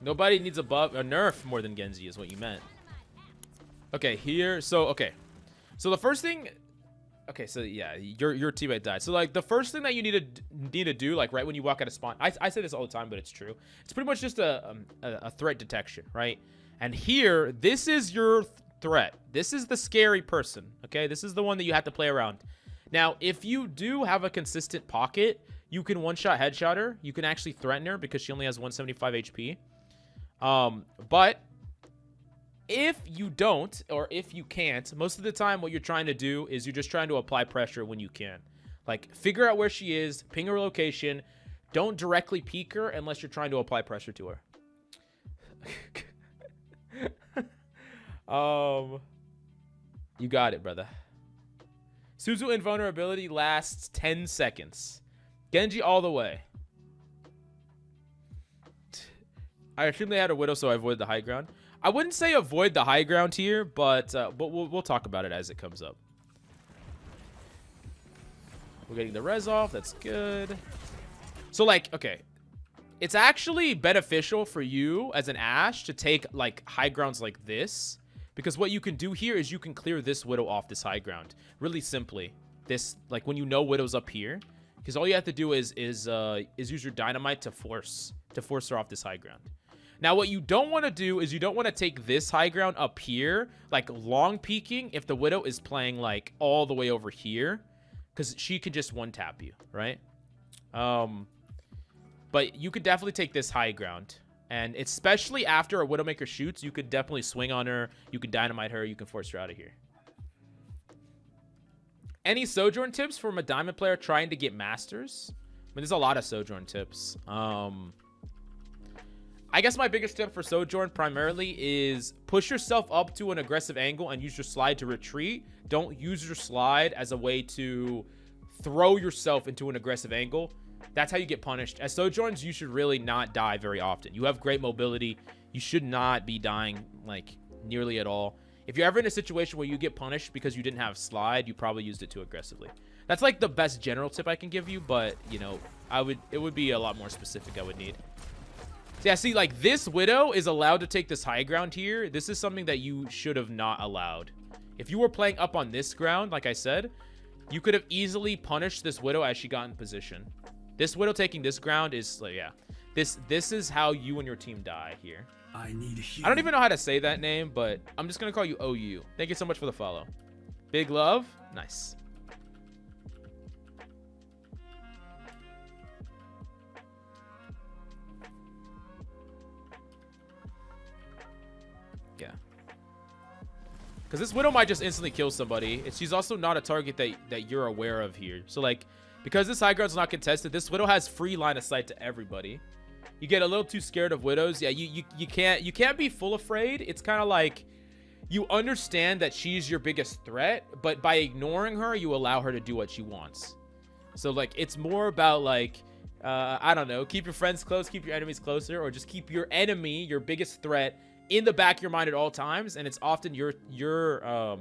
Nobody needs a nerf more than Genji is what you meant. Okay, here. So, okay. So the first thing... Okay, so yeah, your teammate died. So like the first thing that you need to do, like right when you walk out of spawn, I say this all the time, but it's true. It's pretty much just a threat detection, right? And here, this is your threat. This is the scary person, okay? This is the one that you have to play around. Now, if you do have a consistent pocket, you can one-shot headshot her. You can actually threaten her because she only has 175 HP. But if you don't, or if you can't, most of the time what you're trying to do is you're just trying to apply pressure when you can. Like, figure out where she is, ping her location. Don't directly peek her unless you're trying to apply pressure to her. You got it, brother. Suzu invulnerability lasts 10 seconds. Genji all the way. I assume they had a Widow, so I avoid the high ground. I wouldn't say avoid the high ground here, but we'll talk about it as it comes up. We're getting the res off. That's good. So, like, okay. It's actually beneficial for you as an Ashe to take, like, high grounds like this. Because what you can do here is you can clear this Widow off this high ground. Really simply. This, like, when you know Widow's up here. Because all you have to do is use your dynamite to force her off this high ground. Now, what you don't want to do is you don't want to take this high ground up here, like long peeking if the Widow is playing like all the way over here, because she could just one tap you, right? But you could definitely take this high ground, and especially after a Widowmaker shoots, you could definitely swing on her, you could dynamite her, you can force her out of here. Any Sojourn tips from a Diamond player trying to get Masters? I mean, there's a lot of Sojourn tips. I guess my biggest tip for Sojourn primarily is push yourself up to an aggressive angle and use your slide to retreat. Don't use your slide as a way to throw yourself into an aggressive angle. That's how you get punished. As Sojourns, you should really not die very often. You have great mobility. You should not be dying like nearly at all. If you're ever in a situation where you get punished because you didn't have slide, you probably used it too aggressively. That's like the best general tip I can give you, but you know, it would be a lot more specific I would need. So yeah, see, like this Widow is allowed to take this high ground here. This is something that you should have not allowed. If you were playing up on this ground, like I said, you could have easily punished this Widow as she got in position. This Widow taking this ground is like, yeah. This is how you and your team die here. I don't even know how to say that name, but I'm just gonna call you OU. Thank you so much for the follow. Big love. Nice. Yeah. Because this Widow might just instantly kill somebody. She's also not a target that you're aware of here. So like, because this high ground's not contested, this Widow has free line of sight to everybody. You get a little too scared of Widows. Yeah, you can't be full afraid. It's kind of like you understand that she's your biggest threat, but by ignoring her, you allow her to do what she wants. So like, it's more about like, I don't know, keep your friends close, keep your enemies closer, or just keep your enemy, your biggest threat, in the back of your mind at all times. And it's often your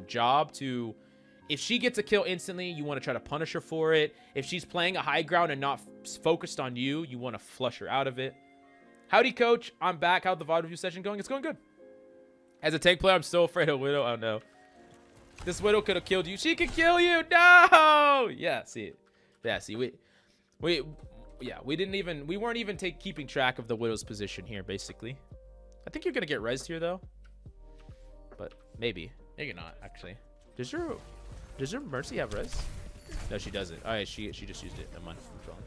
job to, if she gets a kill instantly, you want to try to punish her for it. If she's playing a high ground and not focused on you, you want to flush her out of it. Howdy, coach. I'm back. How'd the VOD review session going? It's going good. As a tank player, I'm so afraid of Widow. Oh, no. This Widow could have killed you. She could kill you. No! Yeah, see it. Yeah, see, we weren't even keeping track of the Widow's position here, basically. I think you're going to get rezzed here, though. But maybe. Maybe not, actually. Does your Mercy have res? No, she doesn't. All right, she just used it. Never mind. I'm wrong.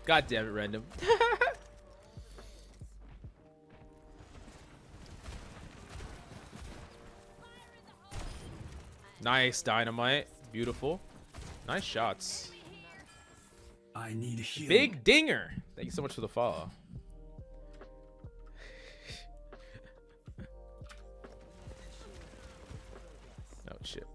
God damn it, random. Nice dynamite. Beautiful. Nice shots. I need a heal. Big dinger. Thank you so much for the follow. Oh shit.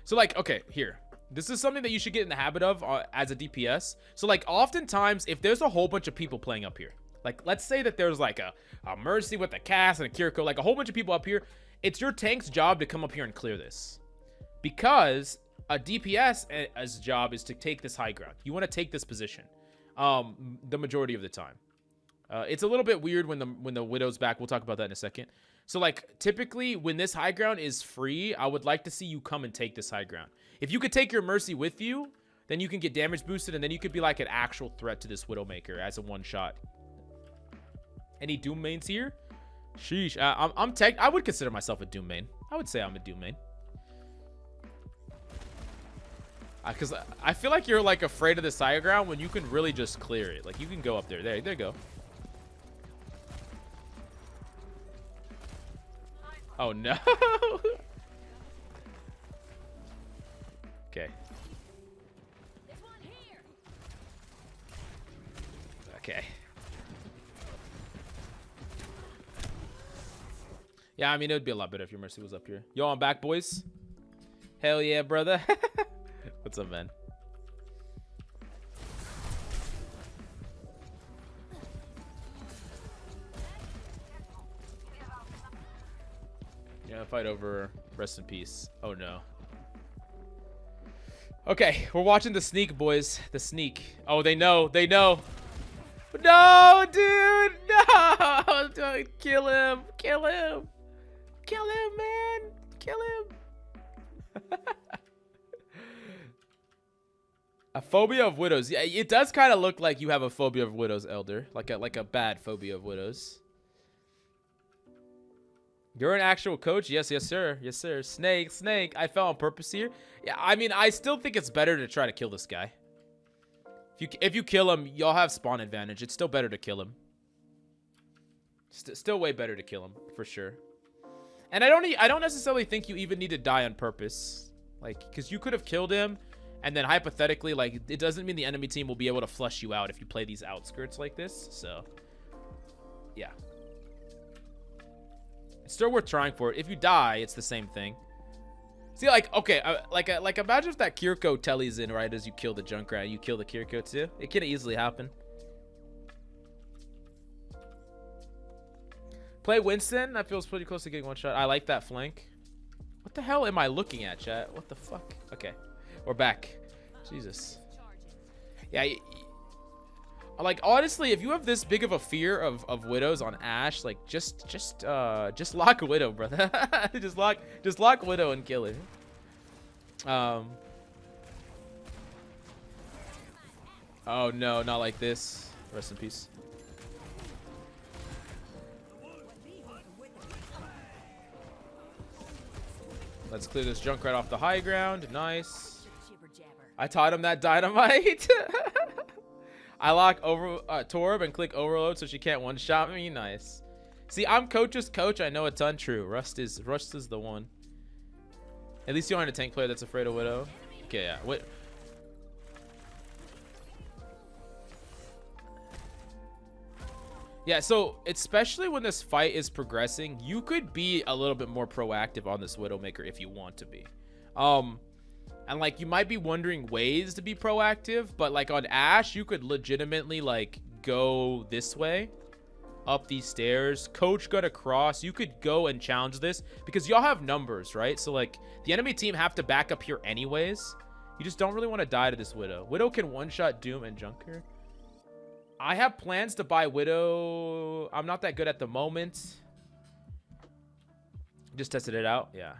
So like, okay, here. This is something that you should get in the habit of as a DPS. So like, oftentimes, if there's a whole bunch of people playing up here, like let's say that there's like a Mercy with a Cass and a Kiriko, like a whole bunch of people up here, it's your tank's job to come up here and clear this. because a DPS's job is to take this high ground. You want to take this position the majority of the time. It's a little bit weird when the Widow's back. We'll talk about that in a second. So like typically when this high ground is free, I would like to see you come and take this high ground. If you could take your Mercy with you, then you can get damage boosted, and then you could be like an actual threat to this Widowmaker as a one shot. Any Doom mains here? Sheesh. I would consider myself a Doom main. I would say I'm a Doom main. Because I feel like you're like afraid of this high ground when you can really just clear it. Like you can go up there. There you go. Oh no. Okay. Okay. Yeah, I mean, it would be a lot better if your Mercy was up here. Yo, I'm back, boys. Hell yeah, brother. What's up, man? Yeah, fight over. Rest in peace. Oh, no. Okay, we're watching the sneak, boys. The sneak. Oh, they know. They know. No, dude. No. Don't kill him. Kill him. Kill him, man. Kill him. A phobia of widows. Yeah, it does kind of look like you have a phobia of widows, Elder. Like a bad phobia of widows. You're an actual coach? Yes, yes, sir. Yes, sir. Snake, snake. I fell on purpose here. Yeah, I mean, I still think it's better to try to kill this guy. If you kill him, y'all have spawn advantage. It's still better to kill him. Still way better to kill him, for sure. And I don't necessarily think you even need to die on purpose. Like, because you could have killed him, and then hypothetically, like, it doesn't mean the enemy team will be able to flush you out if you play these outskirts like this. So, yeah. It's still worth trying for it. If you die, it's the same thing. See, like, okay, like imagine if that Kiriko tellies in right as you kill the Junkrat, you kill the Kiriko too. It can easily happen. Play Winston. That feels pretty close to getting one shot. I like that flank. What the hell am I looking at, chat? What the fuck? Okay, we're back. Jesus. Yeah. Like, honestly, if you have this big of a fear of widows on Ashe, like just lock Widow, brother. just lock Widow and kill her. Oh no, not like this. Rest in peace. Let's clear this Junkrat off the high ground. Nice. I taught him that dynamite. I lock Torb and click overload so she can't one-shot me. Nice. See, I'm coach's coach. I know a ton. True. Rust is the one. At least you aren't a tank player that's afraid of Widow. Okay, yeah. Wait. Yeah, so especially when this fight is progressing, you could be a little bit more proactive on this Widowmaker if you want to be. And like you might be wondering ways to be proactive, but like on Ashe, you could legitimately like go this way, up these stairs, coach got across. You could go and challenge this because y'all have numbers, right? So like the enemy team have to back up here anyways. You just don't really want to die to this Widow. Widow can one-shot Doom and Junker. I have plans to buy Widow. I'm not that good at the moment. Just tested it out. Yeah.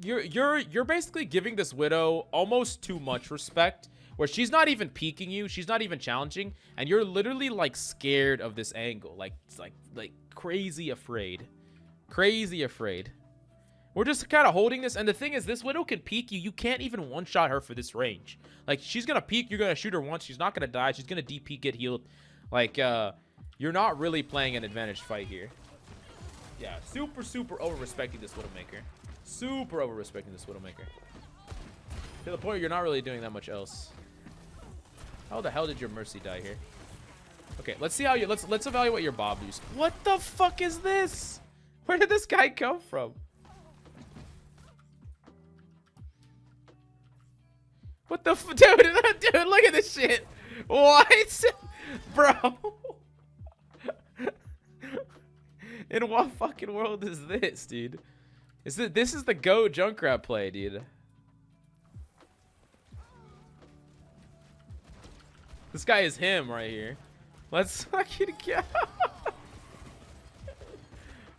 You're basically giving this Widow almost too much respect, where she's not even peeking you, she's not even challenging, and you're literally like scared of this angle, like crazy afraid. We're just kind of holding this, and the thing is, this Widow can peek you. You can't even one-shot her for this range. Like, she's gonna peek, you're gonna shoot her once, she's not gonna die, she's gonna DP, get healed. Like, you're not really playing an advantage fight here. Yeah, super over-respecting this Widowmaker. Super over-respecting this Widowmaker. To the point where you're not really doing that much else. How the hell did your Mercy die here? Okay, let's see how you... Let's evaluate your Bob use. What the fuck is this? Where did this guy come from? What the dude, look at this shit. What? Bro. In what fucking world is this, dude? This is the Go Junkrat play, dude. This guy is him right here. Let's fucking go.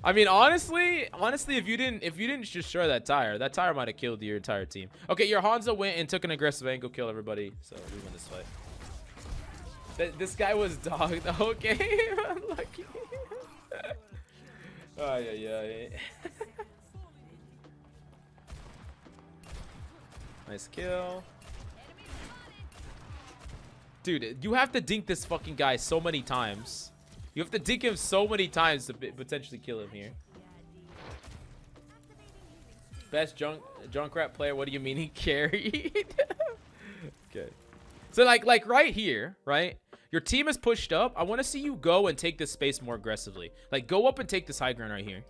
I mean, honestly, if you didn't just share that tire might have killed your entire team. Okay, your Hanzo went and took an aggressive angle, killed everybody, so we win this fight. This guy was dogged the whole game. Unlucky. Oh yeah. Nice kill. Dude, you have to dink this fucking guy so many times. You have to dink him so many times to potentially kill him here. Best Junkrat player, what do you mean he carried? Okay. So like right here, right? Your team is pushed up. I want to see you go and take this space more aggressively. Like, go up and take this high ground right here.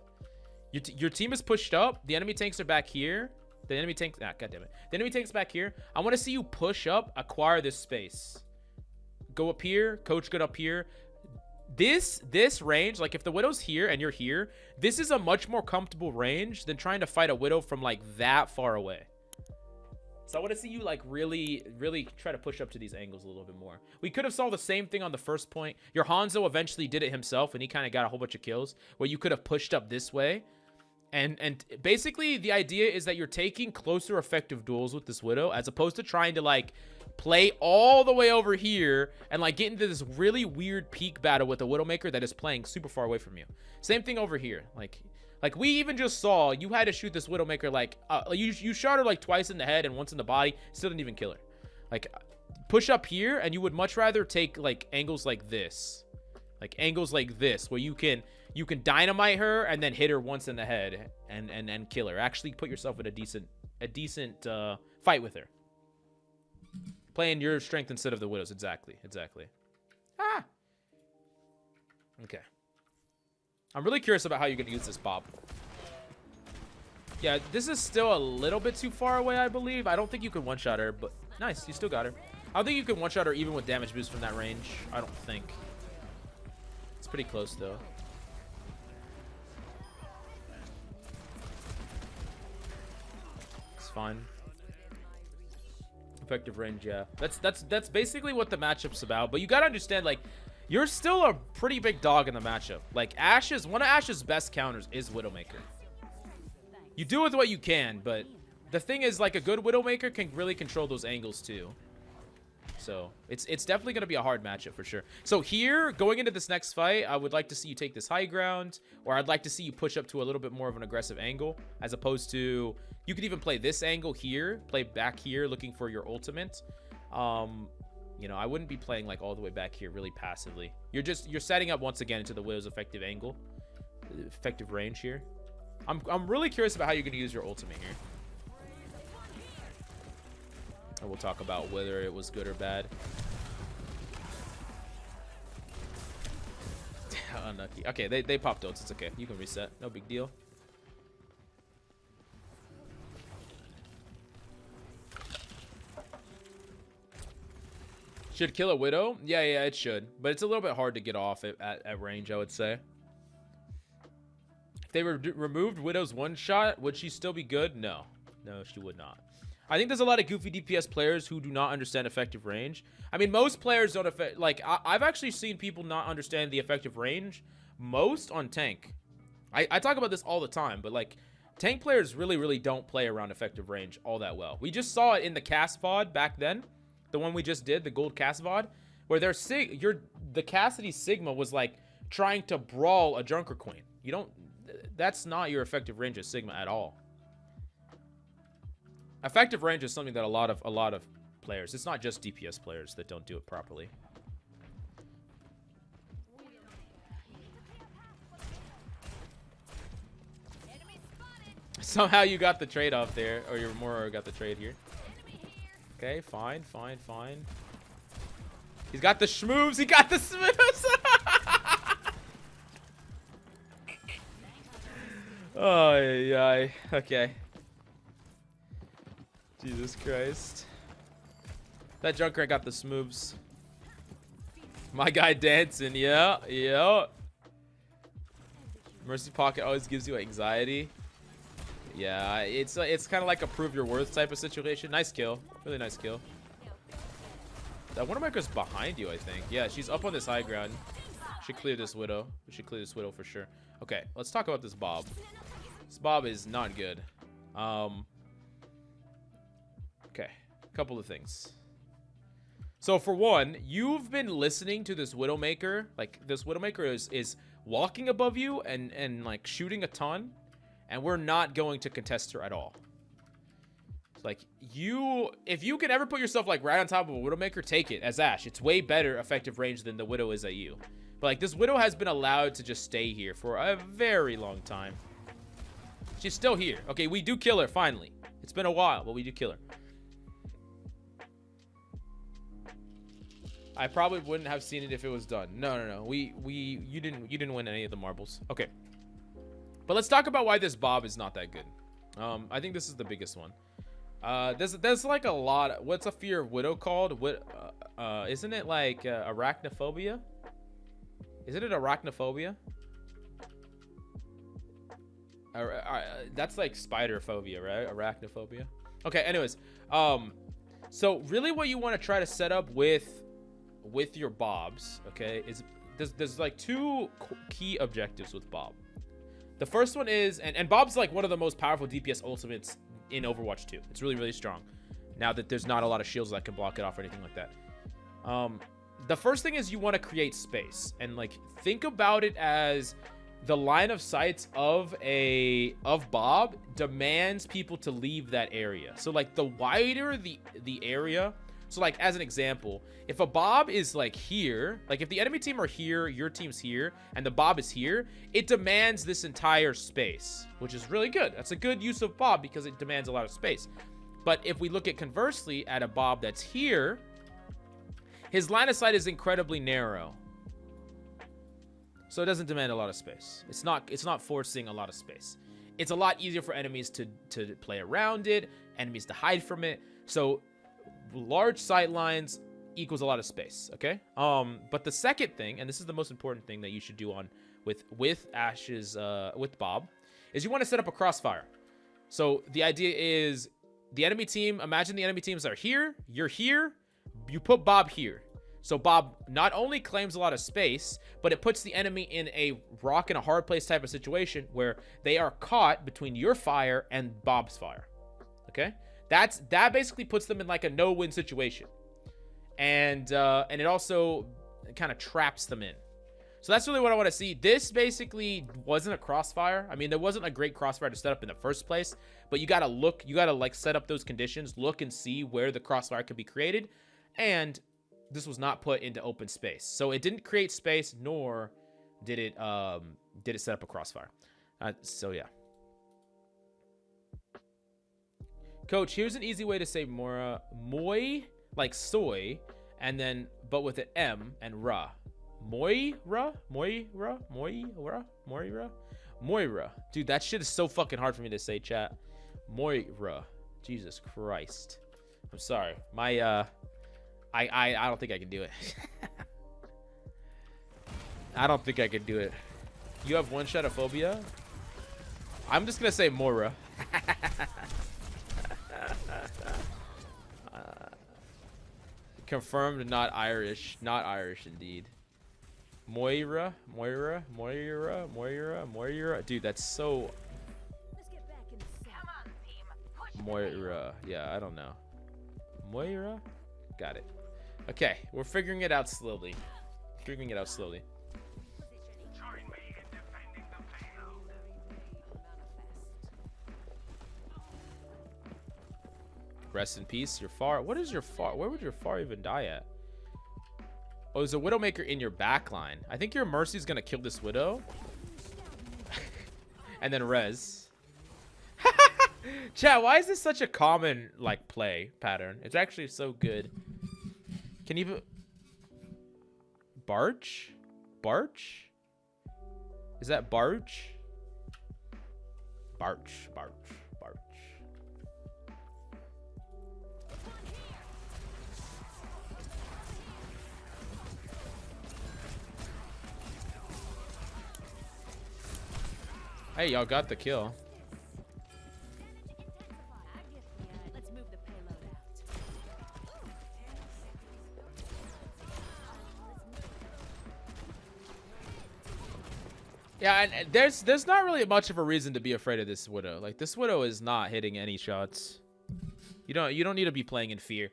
Your team is pushed up. The enemy tanks are back here. The enemy tanks... Ah, God damn it. The enemy tanks back here. I want to see you push up, acquire this space. Go up here. Coach good up here. This range, like if the Widow's here and you're here, this is a much more comfortable range than trying to fight a Widow from like that far away. So I want to see you like really try to push up to these angles a little bit more. We could have saw the same thing on the first point. Your Hanzo eventually did it himself and he kind of got a whole bunch of kills where you could have pushed up this way. And basically the idea is that you're taking closer effective duels with this Widow as opposed to trying to like play all the way over here and like get into this really weird peak battle with a Widowmaker that is playing super far away from you. Same thing over here. Like we even just saw you had to shoot this Widowmaker like you shot her like twice in the head and once in the body, still didn't even kill her. Like push up here and you would much rather take like angles like this. Like angles like this where you can dynamite her and then hit her once in the head and kill her. Actually put yourself in a decent fight with her. Playing your strength instead of the Widow's. Exactly. Ah. Okay. I'm really curious about how you're going to use this pop. Yeah, this is still a little bit too far away, I believe. I don't think you can one-shot her, but nice. You still got her. I don't think you can one-shot her even with damage boost from that range. I don't think. It's pretty close, though. It's fine. Effective range, yeah. That's basically what the matchup's about. But you gotta understand, like, you're still a pretty big dog in the matchup. Like, one of Ashe's best counters is Widowmaker. You do with what you can, but the thing is, like, a good Widowmaker can really control those angles too. So it's definitely gonna be a hard matchup for sure. So here, going into this next fight, I would like to see you take this high ground, or I'd like to see you push up to a little bit more of an aggressive angle, as opposed to you could even play this angle here, play back here, looking for your ultimate. You know, I wouldn't be playing like all the way back here really passively. You're setting up once again into the Widow's effective angle, effective range here. I'm really curious about how you're gonna use your ultimate here. And we'll talk about whether it was good or bad. Unlucky. Okay, they popped ults. It's okay. You can reset. No big deal. Should kill a Widow? Yeah, it should. But it's a little bit hard to get off at range, I would say. If they removed Widow's one shot, would she still be good? No. No, she would not. I think there's a lot of goofy DPS players who do not understand effective range. I mean, most players don't like, I've actually seen people not understand the effective range most on tank. I talk about this all the time, but like tank players really don't play around effective range all that well. We just saw it in the cast VOD back then, the one we just did, the gold cast VOD, where the Cassidy Sigma was like trying to brawl a Junker Queen. That's not your effective range of Sigma at all. Effective range is something that a lot of players, it's not just DPS players that don't do it properly. Somehow you got the trade off there, or your Moro got the trade here. Okay, fine. He's got the schmoves. He got the schmoves. Oh, yeah. Okay. Jesus Christ. That Junkrat got the smooves. My guy dancing. Yeah. Mercy Pocket always gives you anxiety. Yeah, it's kind of like a prove your worth type of situation. Nice kill. Really nice kill. That Widowmaker's behind you, I think. Yeah, she's up on this high ground. Should clear this Widow. We should clear this Widow for sure. Okay, let's talk about this Bob. This Bob is not good. Okay, a couple of things. So for one, you've been listening to this Widowmaker. Like, this Widowmaker is walking above you and like shooting a ton, and we're not going to contest her at all. Like, if you can ever put yourself like right on top of a Widowmaker, take it as Ashe. It's way better effective range than the Widow is at you. But like, this Widow has been allowed to just stay here for a very long time. She's still here. Okay, we do kill her finally. It's been a while, but we do kill her. I probably wouldn't have seen it if it was done. No. You didn't win any of the marbles. Okay. But let's talk about why this Bob is not that good. I think this is the biggest one. There's like a lot. What's a fear of Widow called? Isn't it like arachnophobia? Isn't it arachnophobia? That's like spider phobia, right? Arachnophobia. Okay. Anyways, so really, what you want to try to set up with your Bobs, okay, is there's like two key objectives with Bob. The first one is, and Bob's like one of the most powerful DPS ultimates in Overwatch 2. It's really, really strong. Now that there's not a lot of shields that can block it off or anything like that. The first thing is you want to create space, and like think about it as the line of sight of Bob demands people to leave that area. So like the wider the area, so like as an example, if a Bob is like here, like if the enemy team are here, your team's here, and the Bob is here, it demands this entire space, which is really good. That's a good use of Bob because it demands a lot of space. But if we look at conversely at a Bob that's here, his line of sight is incredibly narrow. So it doesn't demand a lot of space. It's not forcing a lot of space. It's a lot easier for enemies to play around it, enemies to hide from it. So large sight lines equals a lot of space, okay? But the second thing, and this is the most important thing that you should do on with Ashe's with Bob, is you want to set up a crossfire. So the idea is the enemy team, imagine the enemy teams are here, you're here, you put Bob here. So Bob not only claims a lot of space, but it puts the enemy in a rock and a hard place type of situation where they are caught between your fire and Bob's fire. Okay? That basically puts them in like a no-win situation. And it also kind of traps them in. So that's really what I want to see. This basically wasn't a crossfire. I mean, there wasn't a great crossfire to set up in the first place, but you got to look, you got to like set up those conditions, look and see where the crossfire could be created. And this was not put into open space. So it didn't create space, nor did it set up a crossfire. So yeah. Coach, here's an easy way to say Mora. Moi, like soy, and then, but with an M and Ra. Moira? Moira? Moira? Moira? Moira. Dude, that shit is so fucking hard for me to say, chat. Moira. Jesus Christ. I'm sorry. My, I don't think I can do it. I don't think I can do it. You have one-shot phobia? I'm just gonna say Moira. Confirmed, not Irish. Not Irish, indeed. Moira. Dude, that's so... Moira. Yeah, I don't know. Moira? Got it. Okay, we're figuring it out slowly. Rest in peace. Your far. What is your far? Where would your far even die at? Oh, there's a Widowmaker in your backline. I think your Mercy's gonna kill this Widow. And then res. Chat, why is this such a common like play pattern? It's actually so good. Can you Barch? Barch? Is that Barch? Barch. Hey, y'all got the kill. Yeah, and there's not really much of a reason to be afraid of this Widow. Like, this Widow is not hitting any shots. You don't need to be playing in fear.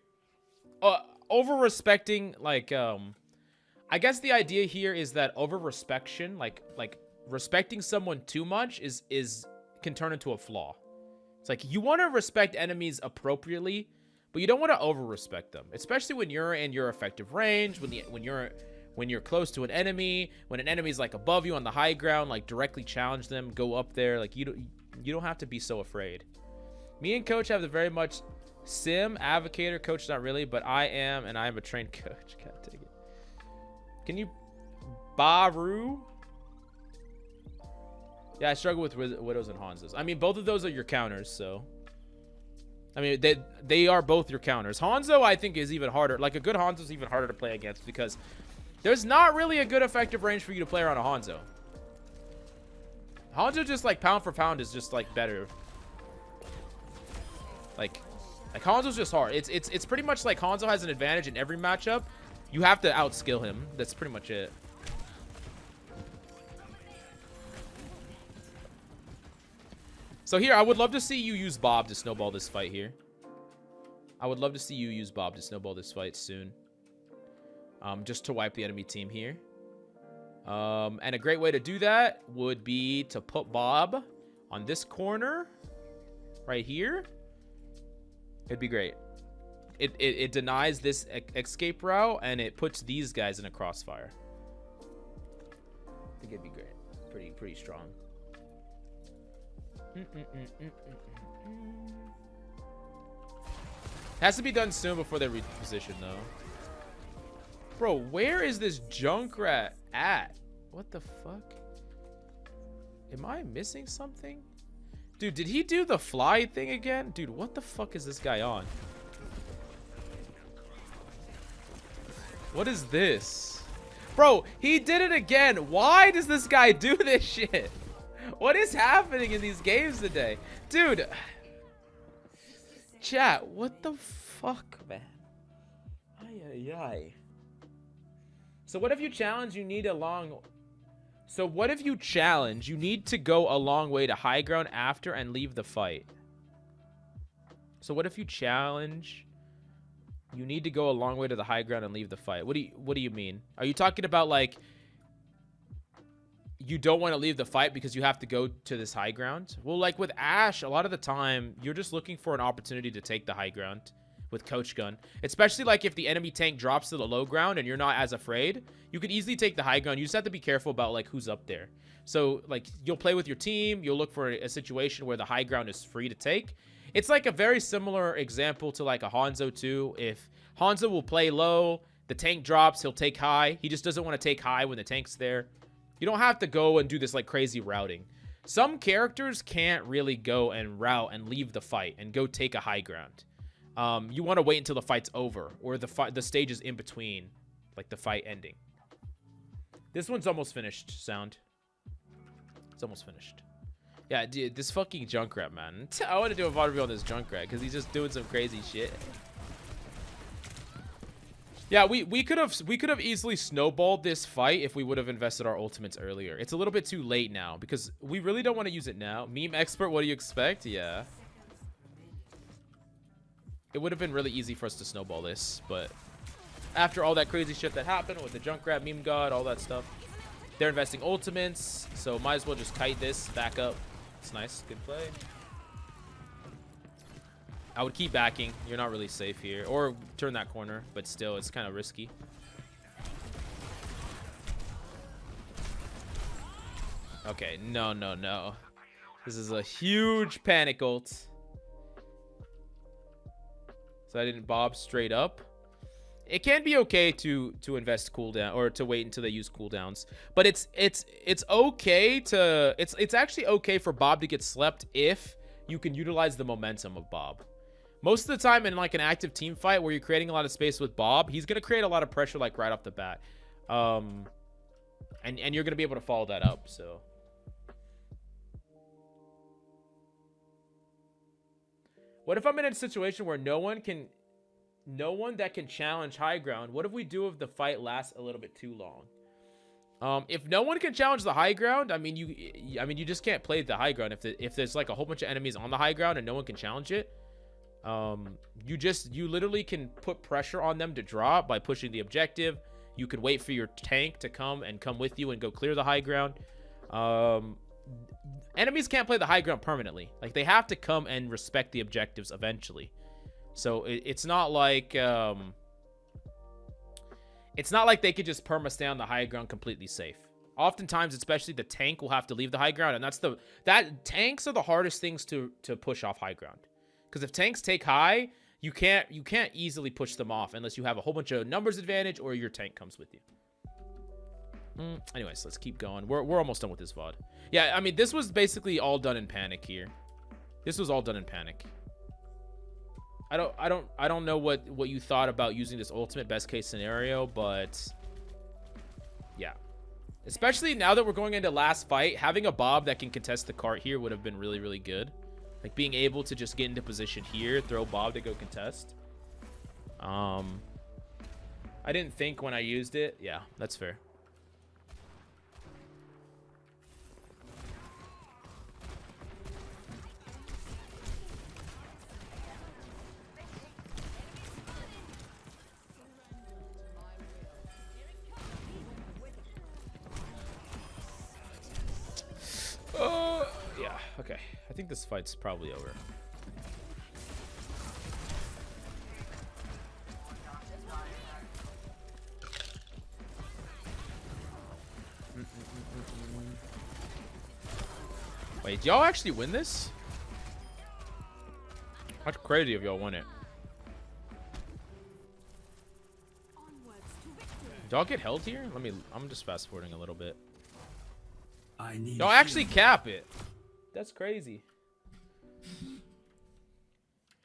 Over respecting, like, I guess the idea here is that over respection, like respecting someone too much can turn into a flaw. It's like you want to respect enemies appropriately, but you don't want to over respect them, especially when you're in your effective range, when you're close to an enemy, when an enemy's like above you on the high ground, like directly challenge them, go up there. Like you don't have to be so afraid. Me and Coach have the very much sim advocator. Coach not really, but I am, and I am a trained coach. Can't take it. Can you Baru? Yeah, I struggle with Widows and Hanzos. I mean, both of those are your counters, so. I mean, they are both your counters. Hanzo, I think, is even harder. Like, a good Hanzo is even harder to play against because there's not really a good effective range for you to play around a Hanzo. Hanzo just, like, pound for pound is just, like, better. Like Hanzo's just hard. It's pretty much like Hanzo has an advantage in every matchup. You have to outskill him. That's pretty much it. So here, I would love to see you use Bob to snowball this fight here. I would love to see you use Bob to snowball this fight soon. Just to wipe the enemy team here. And a great way to do that would be to put Bob on this corner right here. It'd be great. It denies this escape route, and it puts these guys in a crossfire. I think it'd be great. Pretty strong. Has to be done soon before they reposition, though. Bro, where is this Junkrat at? What the fuck? Am I missing something? Dude, did he do the fly thing again? Dude, what the fuck is this guy on? What is this? Bro, he did it again. Why does this guy do this shit? What is happening in these games today? Dude. Chat, what the fuck, man? Ay, ay, ay. So what if you challenge, you need a long... So what if you challenge, you need to go a long way to high ground after and leave the fight? So what if you challenge, you need to go a long way to the high ground and leave the fight? What do you mean? Are you talking about, like, you don't want to leave the fight because you have to go to this high ground? Well, like with Ashe, a lot of the time, you're just looking for an opportunity to take the high ground with Coach Gun. Especially like if the enemy tank drops to the low ground and you're not as afraid, you could easily take the high ground. You just have to be careful about like who's up there. So like you'll play with your team, you'll look for a situation where the high ground is free to take. It's like a very similar example to like a Hanzo too. If Hanzo will play low, the tank drops, he'll take high. He just doesn't want to take high when the tank's there. You don't have to go and do this like crazy routing. Some characters can't really go and route and leave the fight and go take a high ground. You want to wait until the fight's over or the stage is in between, like the fight ending. This one's almost finished, Sound. It's almost finished. Yeah, dude, this fucking Junkrat, man. I want to do a VOD review on this Junkrat because he's just doing some crazy shit. Yeah, we could have easily snowballed this fight if we would have invested our ultimates earlier. It's a little bit too late now because we really don't want to use it now. Meme expert, what do you expect? Yeah. It would have been really easy for us to snowball this, but after all that crazy shit that happened with the Junkrat, meme god, all that stuff, they're investing ultimates, so might as well just kite this back up. It's nice, good play. I would keep backing. You're not really safe here, or turn that corner, but still, it's kind of risky. Okay, no, no, no. This is a huge panic ult. So I didn't bob straight up. It can be okay to invest cooldown or to wait until they use cooldowns, but it's okay to it's actually okay for Bob to get slept if you can utilize the momentum of Bob. Most of the time in like an active team fight where you're creating a lot of space with Bob, he's gonna create a lot of pressure like right off the bat, and you're gonna be able to follow that up. So. What if I'm in a situation where no one that can challenge high ground? What if we do if the fight lasts a little bit too long? If no one can challenge the high ground, I mean, you just can't play the high ground. If there's like a whole bunch of enemies on the high ground and no one can challenge it, you literally can put pressure on them to drop by pushing the objective. You could wait for your tank to come with you and go clear the high ground. Enemies can't play the high ground permanently. Like, they have to come and respect the objectives eventually. So it's not like they could just perma stay on the high ground completely safe. Oftentimes, especially the tank will have to leave the high ground, and tanks are the hardest things to push off high ground. Because if tanks take high, you can't easily push them off unless you have a whole bunch of numbers advantage or your tank comes with you. Anyways, let's keep going. We're almost done with this VOD. Yeah, I mean, this was basically all done in panic here. This was all done in panic. I don't know what you thought about using this ultimate best case scenario, but yeah. Especially now that we're going into last fight, having a Bob that can contest the cart here would have been really, really good. Like, being able to just get into position here, throw Bob to go contest. I didn't think when I used it. Yeah, that's fair. Yeah, okay. I think this fight's probably over. Wait, did y'all actually win this? How crazy if y'all won it. Did y'all get held here? I'm just fast forwarding a little bit. Y'all actually cap it. That's crazy.